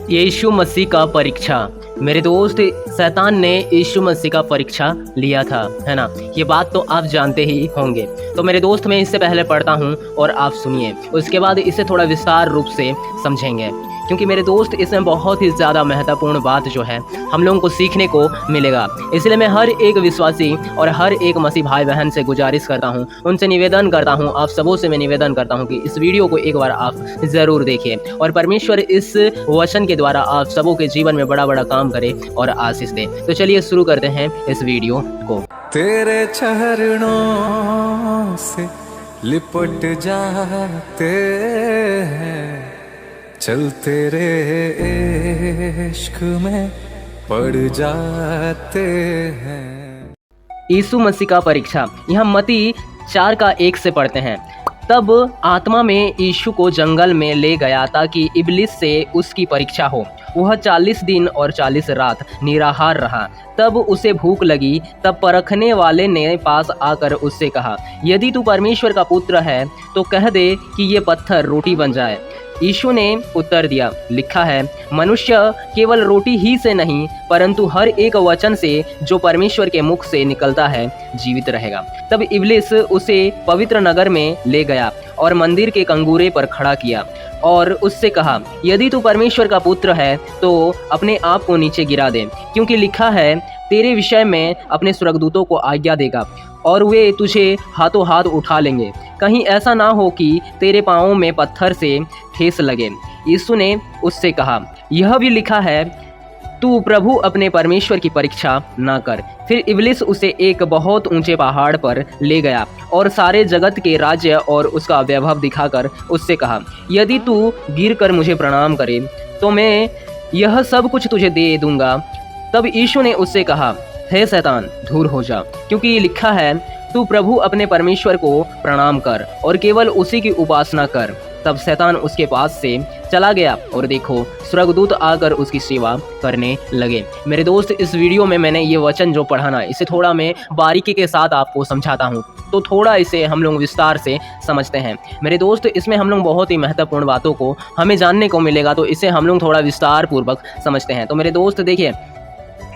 यीशु मसीह का परीक्षा। मेरे दोस्त, शैतान ने यीशु मसीह का परीक्षा लिया था, है ना। ये बात तो आप जानते ही होंगे। तो मेरे दोस्त, मैं इससे पहले पढ़ता हूँ और आप सुनिए, उसके बाद इसे थोड़ा विस्तार रूप से समझेंगे, क्योंकि मेरे दोस्त इसमें बहुत ही ज़्यादा महत्वपूर्ण बात जो है हम लोगों को सीखने को मिलेगा। इसलिए मैं हर एक विश्वासी और हर एक मसीह भाई बहन से गुजारिश करता हूँ, उनसे निवेदन करता हूँ, आप सबों से मैं निवेदन करता हूँ कि इस वीडियो को एक बार आप ज़रूर देखिए और परमेश्वर इस वचन के द्वारा आप सबों के जीवन में बड़ा बड़ा काम करे और आशीष दे। तो चलिए शुरू करते हैं इस वीडियो को। तेरे चरणों से लिपट जाते हैं, चल तेरे इश्क में पड़ जाते हैं। यीशु मसीह का परीक्षा, यहाँ मत्ती 4:1 से पढ़ते हैं। तब आत्मा में यीशु को जंगल में ले गया ताकि इब्लिस से उसकी परीक्षा हो। वह 40 दिन और 40 रात निराहार रहा। तब उसे भूख लगी। तब परखने वाले ने पास आकर उससे कहा, यदि तू परमेश्वर का पुत्र है तो कह दे कि ये पत्थर रोटी बन जाए। यीशु ने उत्तर दिया, लिखा है, मनुष्य केवल रोटी ही से नहीं परंतु हर एक वचन से जो परमेश्वर के मुख से निकलता है जीवित रहेगा। तब इब्लिस उसे पवित्र नगर में ले गया और मंदिर के कंगूरे पर खड़ा किया और उससे कहा, यदि तू परमेश्वर का पुत्र है तो अपने आप को नीचे गिरा दे, क्योंकि लिखा है, तेरे विषय में अपने स्वर्गदूतों को आज्ञा देगा और वे तुझे हाथों हाथ उठा लेंगे, कहीं ऐसा ना हो कि तेरे पाँवों में पत्थर से ठेस लगे। यीशु ने उससे कहा, यह भी लिखा है, तू प्रभु अपने परमेश्वर की परीक्षा ना कर। फिर इब्लिस उसे एक बहुत ऊंचे पहाड़ पर ले गया और सारे जगत के राज्य और उसका वैभव दिखाकर उससे कहा, यदि तू गिर कर मुझे प्रणाम करे तो मैं यह सब कुछ तुझे दे दूंगा। तब यीशु ने उससे कहा, हे शैतान, दूर हो जा, क्योंकि लिखा है, तू प्रभु अपने परमेश्वर को प्रणाम कर और केवल उसी की उपासना कर। तब शैतान उसके पास से चला गया और देखो, स्वर्गदूत आकर उसकी सेवा करने लगे। मेरे दोस्त, इस वीडियो में मैंने ये वचन जो पढ़ा ना, इसे थोड़ा मैं बारीकी के साथ आपको समझाता हूँ, तो थोड़ा इसे हम लोग विस्तार से समझते हैं। मेरे दोस्त, इसमें हम लोग बहुत ही महत्वपूर्ण बातों को हमें जानने को मिलेगा, तो इसे हम लोग थोड़ा विस्तार पूर्वक समझते हैं। तो मेरे दोस्त देखिए,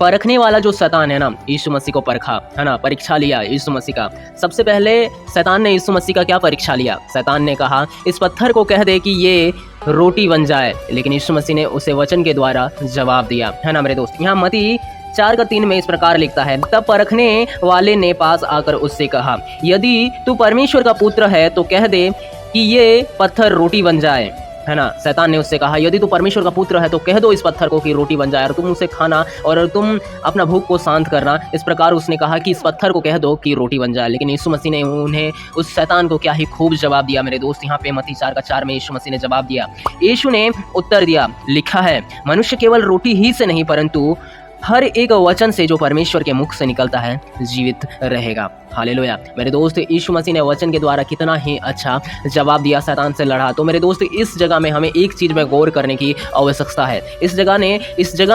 परखने वाला जो शैतान है ना, यीशु मसीह को परखा, है ना, परीक्षा लिया यीशु मसीह का। सबसे पहले शैतान ने यीशु मसीह का क्या परीक्षा लिया? शैतान ने कहा, इस पत्थर को कह दे कि ये रोटी बन जाए, लेकिन यीशु मसीह ने उसे वचन के द्वारा जवाब दिया, है ना मेरे दोस्त। यहाँ मत्ती 4:3 में इस प्रकार लिखता है, तब परखने वाले ने पास आकर उससे कहा, यदि तू परमेश्वर का पुत्र है तो कह दे कि ये पत्थर रोटी बन जाए, है ना। शैतान ने उससे कहा, यदि तू परमेश्वर का पुत्र है तो कह दो इस पत्थर को कि रोटी बन जाए और तुम उसे खाना और तुम अपना भूख को शांत करना। इस प्रकार उसने कहा कि इस पत्थर को कह दो कि रोटी बन जाए। लेकिन यीशु मसीह ने उन्हें, उस शैतान को क्या ही खूब जवाब दिया मेरे दोस्त। यहाँ पे मत्ती 4:4 में यीशु मसीह ने जवाब दिया। यीशु ने उत्तर दिया, लिखा है, मनुष्य केवल रोटी ही से नहीं परंतु हर एक वचन से जो परमेश्वर के मुख से निकलता है जीवित रहेगा। हालेलुया। मेरे दोस्त, यीशु मसीह ने वचन के द्वारा कितना ही अच्छा जवाब दिया, शैतान से लड़ा। तो मेरे दोस्त, इस जगह में हमें एक चीज़ में गौर करने की आवश्यकता है। इस जगह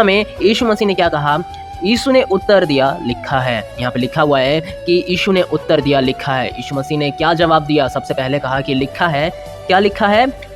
में यीशु मसीह ने क्या कहा? यीशु ने उत्तर दिया, लिखा है, यहाँ पे लिखा हुआ है कि यीशु ने उत्तर दिया, लिखा है। यीशु मसीह ने क्या जवाब दिया? सबसे पहले कहा कि लिखा है, क्या लिखा है?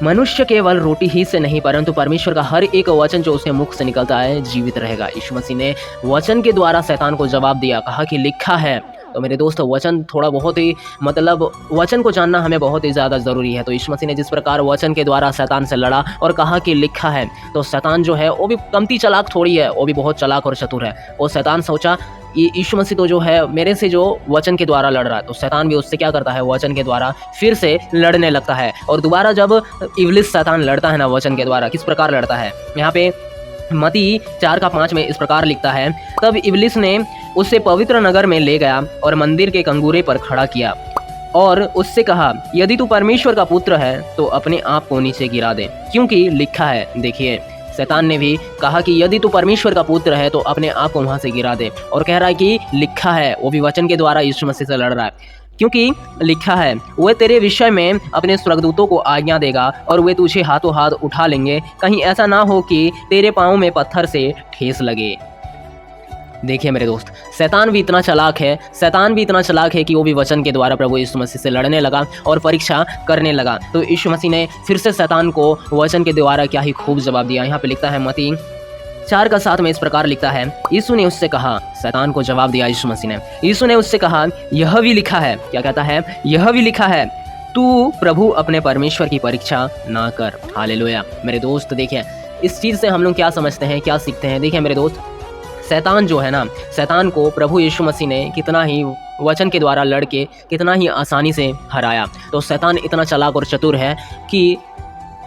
मनुष्य केवल रोटी ही से नहीं परंतु परमेश्वर का हर एक वचन जो उसके मुख से निकलता है जीवित रहेगा। यीशु मसीह ने वचन के द्वारा शैतान को जवाब दिया, कहा कि लिखा है। तो मेरे दोस्त, वचन थोड़ा बहुत ही, मतलब वचन को जानना हमें बहुत ही ज़्यादा ज़रूरी है। तो यीशु मसीह ने जिस प्रकार वचन के द्वारा शैतान से लड़ा और कहा कि लिखा है, तो शैतान जो है वो भी कमती चालाक थोड़ी है, वो भी बहुत चालाक और चतुर है। और शैतान सोचा, ये यीशु मसीह तो जो है मेरे से जो वचन के द्वारा लड़ रहा है, तो शैतान भी उससे क्या करता है? वचन के द्वारा फिर से लड़ने लगता है। और दोबारा जब इब्लिस शैतान लड़ता है ना वचन के द्वारा, किस प्रकार लड़ता है? यहाँ पे मत्ती 4:5 में इस प्रकार लिखता है, तब इब्लिस ने उसे पवित्र नगर में ले गया और मंदिर के कंगूरे पर खड़ा किया और उससे कहा, यदि तू परमेश्वर का पुत्र है तो अपने आप को नीचे गिरा दे, क्योंकि लिखा है। देखिए, शैतान ने भी कहा कि यदि तू परमेश्वर का पुत्र है तो अपने आप को वहाँ से गिरा दे, और कह रहा है कि लिखा है, वो भी वचन के द्वारा यीशु मसीह से लड़ रहा है, क्योंकि लिखा है, वह तेरे विषय में अपने स्वर्गदूतों को आज्ञा देगा और वे तुझे हाथों हाथ उठा लेंगे, कहीं ऐसा ना हो कि तेरे पाँव में पत्थर से ठेस लगे। देखिए मेरे दोस्त, शैतान भी इतना चालाक है कि वो भी वचन के द्वारा प्रभु यीशु मसीह से लड़ने लगा और परीक्षा करने लगा। तो यीशु मसीह ने फिर से शैतान को वचन के द्वारा क्या ही खूब जवाब दिया। यहाँ पे लिखता है मत्ती 4:7 में इस प्रकार लिखता है, यीशु ने उससे कहा, शैतान को जवाब दिया यीशु मसीह ने, यीशु ने उससे कहा, यह भी लिखा है, क्या कहता है, यह भी लिखा है, तू प्रभु अपने परमेश्वर की परीक्षा ना कर। हालेलुया। मेरे दोस्त देखिए, इस चीज़ से हम लोग क्या समझते हैं, क्या सीखते हैं। देखिए मेरे दोस्त, शैतान जो है ना, शैतान को प्रभु यीशु मसीह ने कितना ही वचन के द्वारा लड़ के कितना ही आसानी से हराया। तो शैतान इतना चालाक और चतुर है कि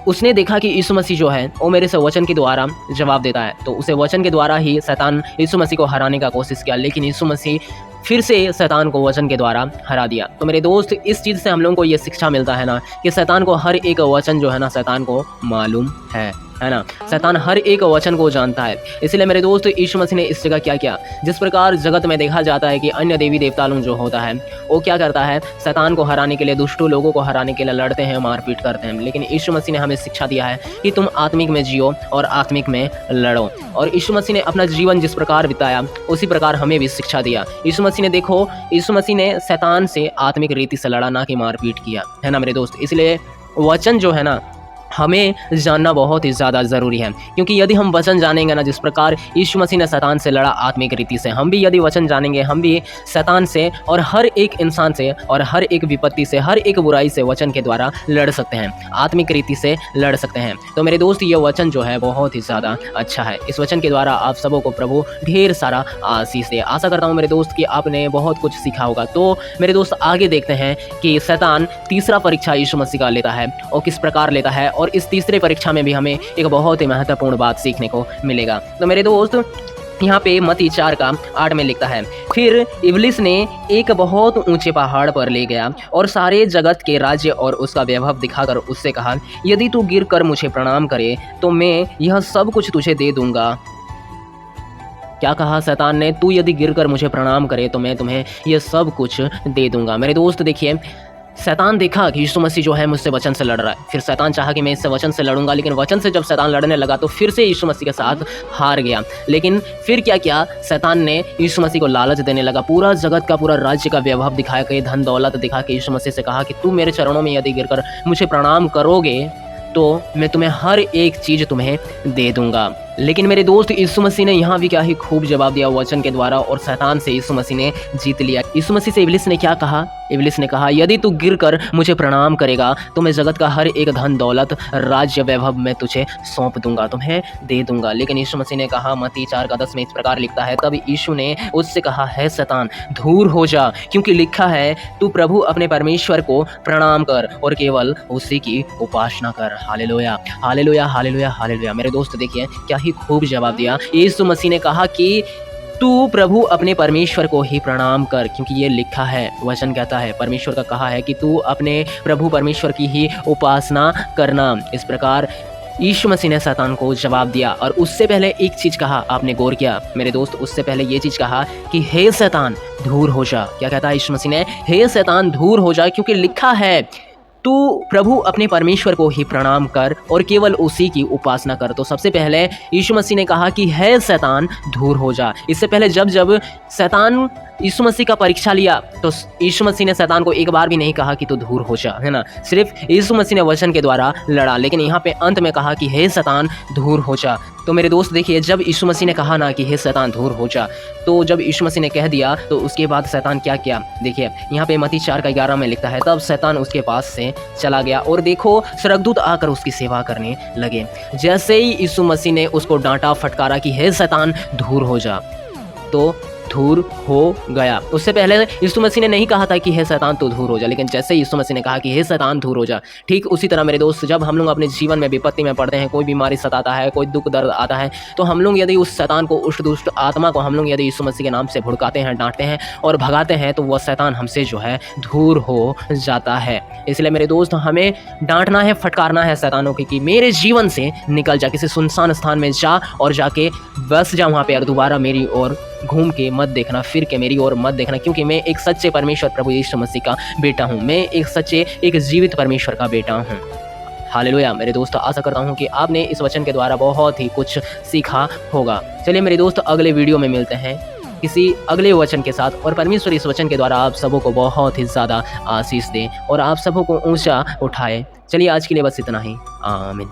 उसने देखा कि यीशु मसीह जो है वो मेरे से वचन के द्वारा जवाब देता है, तो उसे वचन के द्वारा ही शैतान यीशु मसीह को हराने का कोशिश किया, लेकिन यीशु मसीह फिर से शैतान को वचन के द्वारा हरा दिया। तो मेरे दोस्त, इस चीज़ से हम लोगों को ये शिक्षा मिलता है ना कि शैतान को हर एक वचन जो है ना, शैतान को मालूम है ना, शैतान हर एक वचन को जानता है। इसलिए मेरे दोस्त, यीशु मसीह ने इस जगह क्या किया, जिस प्रकार जगत में देखा जाता है कि अन्य देवी देवता लोग जो होता है वो क्या करता है, शैतान को हराने के लिए, दुष्टों लोगों को हराने के लिए लड़ते हैं, मारपीट करते हैं, लेकिन यीशु मसीह ने हमें शिक्षा दिया है कि तुम आत्मिक में जियो और आत्मिक में लड़ो। और यीशु मसीह ने अपना जीवन जिस प्रकार बिताया उसी प्रकार हमें भी शिक्षा दिया। यीशु मसीह ने, देखो, यीशु मसीह ने शैतान से आत्मिक रीति से लड़ा, ना कि मारपीट किया, है ना मेरे दोस्त। इसलिए वचन जो है ना, हमें जानना बहुत ही ज़्यादा ज़रूरी है, क्योंकि यदि हम वचन जानेंगे ना, जिस प्रकार यीशु मसीह ने शैतान से लड़ा आत्मिक रीति से, हम भी यदि वचन जानेंगे, हम भी शैतान से और हर एक इंसान से और हर एक विपत्ति से, हर एक बुराई से वचन के द्वारा लड़ सकते हैं, आत्मिक रीति से लड़ सकते हैं। तो मेरे दोस्त, ये वचन जो है बहुत ही ज़्यादा अच्छा है। इस वचन के द्वारा आप सबों को प्रभु ढेर सारा आशीष दे। आशा करता हूँ मेरे दोस्त कि आपने बहुत कुछ सीखा होगा। तो मेरे दोस्त, आगे देखते हैं कि शैतान तीसरा परीक्षा यीशु मसीह का लेता है और किस प्रकार लेता है, और इस तीसरे परीक्षा में भी हमें एक बहुत ही महत्वपूर्ण बात सीखने को मिलेगा। तो मेरे दोस्त, यहाँ पे मत्ती 4:8 में लिखता है, फिर इब्लिस ने एक बहुत ऊंचे पहाड़ पर ले गया और सारे जगत के राज्य और उसका वैभव दिखाकर उससे कहा, यदि तू गिर कर मुझे प्रणाम करे तो मैं यह सब कुछ तुझे दे दूंगा। क्या कहा शैतान ने, तू यदि गिर कर मुझे प्रणाम करे तो मैं तुम्हें यह सब कुछ दे दूंगा। मेरे दोस्त देखिए, शैतान देखा कि यीशु मसीह जो है मुझसे वचन से लड़ रहा है, फिर शैतान चाहा कि मैं इससे वचन से लड़ूंगा, लेकिन वचन से जब शैतान लड़ने लगा तो फिर से यीशु मसीह के साथ हार गया। लेकिन फिर क्या किया, शैतान ने यीशु मसीह को लालच देने लगा, पूरा जगत का, पूरा राज्य का वैभव दिखा के, धन दौलत दिखा के यीशु मसीह से कहा कि तू मेरे चरणों में यदि गिरकर मुझे प्रणाम करोगे तो मैं तुम्हें हर एक चीज़ तुम्हें दे दूंगा। लेकिन मेरे दोस्त, यीशु मसीह ने यहाँ भी क्या ही खूब जवाब दिया वचन के द्वारा, और शैतान से यीशु मसीह ने जीत लिया। यीशु मसीह से इब्लिस ने क्या कहा, इब्लिस ने कहा, यदि तू गिरकर मुझे प्रणाम करेगा तो मैं जगत का हर एक धन दौलत, राज्य, वैभव मैं तुझे सौंप दूंगा, तुम्हें दे दूंगा। लेकिन यीशु मसीह ने कहा, मत्ती 4:10 में इस प्रकार लिखता है, तब यीशु ने उससे कहा, है शैतान, दूर हो जा, क्योंकि लिखा है, तू प्रभु अपने परमेश्वर को प्रणाम कर और केवल उसी की उपासना कर। Hallelujah, hallelujah, hallelujah, hallelujah. मेरे दोस्त देखिए, क्या ही खूब जवाब दिया। यीशु मसीह ने कहा कि तू प्रभु अपने परमेश्वर को ही प्रणाम कर, क्योंकि ये लिखा है, वचन कहता है, परमेश्वर का कहा है कि तू अपने प्रभु परमेश्वर की ही उपासना करना। इस प्रकार यीशु मसीह ने शैतान को जवाब दिया। और उससे पहले एक चीज़ कहा, आपने गौर किया मेरे दोस्त, उससे पहले ये चीज़ कहा कि हे शैतान दूर हो जा। क्या कहता है यीशु मसीह ने, हे शैतान दूर हो जा, क्योंकि लिखा है, तू प्रभु अपने परमेश्वर को ही प्रणाम कर और केवल उसी की उपासना कर। तो सबसे पहले यीशु मसीह ने कहा कि है शैतान दूर हो जा। इससे पहले जब शैतान यीशु मसीह का परीक्षा लिया तो यीशु मसीह ने शैतान को एक बार भी नहीं कहा कि तू दूर हो जा, है ना, सिर्फ यीशु मसीह ने वचन के द्वारा लड़ा। लेकिन यहाँ पे अंत में कहा कि हे शैतान दूर हो जा। तो मेरे दोस्त देखिए, जब यीशु मसीह ने कहा ना कि हे शैतान दूर हो जा, तो जब यीशु मसीह ने कह दिया तो उसके बाद शैतान क्या किया, देखिए यहाँ पे मत्ती 4:11 में लिखता है, तब शैतान उसके पास से चला गया और देखो स्वर्गदूत आकर उसकी सेवा करने लगे। जैसे ही यीशु मसीह ने उसको डांटा, फटकारा कि हे शैतान दूर हो जा, तो दूर हो गया। उससे पहले यीशु मसीह ने नहीं कहा था कि हे शैतान तू दूर हो जा, लेकिन जैसे यीशु मसीह ने कहा कि हे शैतान दूर हो जा, ठीक उसी तरह मेरे दोस्त, जब हम लोग अपने जीवन में विपत्ति में पड़ते हैं, कोई बीमारी सताता है, कोई दुख दर्द आता है, तो हम लोग यदि उस शैतान को, उस दुष्ट आत्मा को हम लोग यदि यीशु मसीह के नाम से भुड़काते हैं, डांटते हैं और भगाते हैं, तो वह शैतान हमसे जो है दूर हो जाता है। इसलिए मेरे दोस्त, हमें डांटना है, फटकारना है शैतानों की कि मेरे जीवन से निकल जा, किसी सुनसान स्थान में जा और जाके बस जा वहाँ पे, और दोबारा मेरी ओर घूम के मत देखना, फिर के मेरी ओर मत देखना, क्योंकि मैं एक सच्चे परमेश्वर प्रभु यीशु मसीह का बेटा हूँ, मैं एक सच्चे, एक जीवित परमेश्वर का बेटा हूँ। हालेलुया। मेरे दोस्त, आशा करता हूँ कि आपने इस वचन के द्वारा बहुत ही कुछ सीखा होगा। चलिए मेरे दोस्त, अगले वीडियो में मिलते हैं। किसी अगले वचन के साथ, और परमेश्वर इस वचन के द्वारा आप सबों को बहुत ही ज़्यादा आशीष दें और आप सबों को ऊंचा उठाए। चलिए आज के लिए बस इतना ही। आमीन।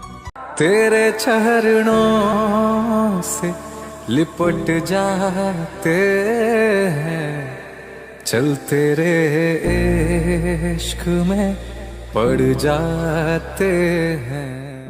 तेरे चरणों से लिपट जाते हैं, चल तेरे इश्क में पड़ जाते हैं।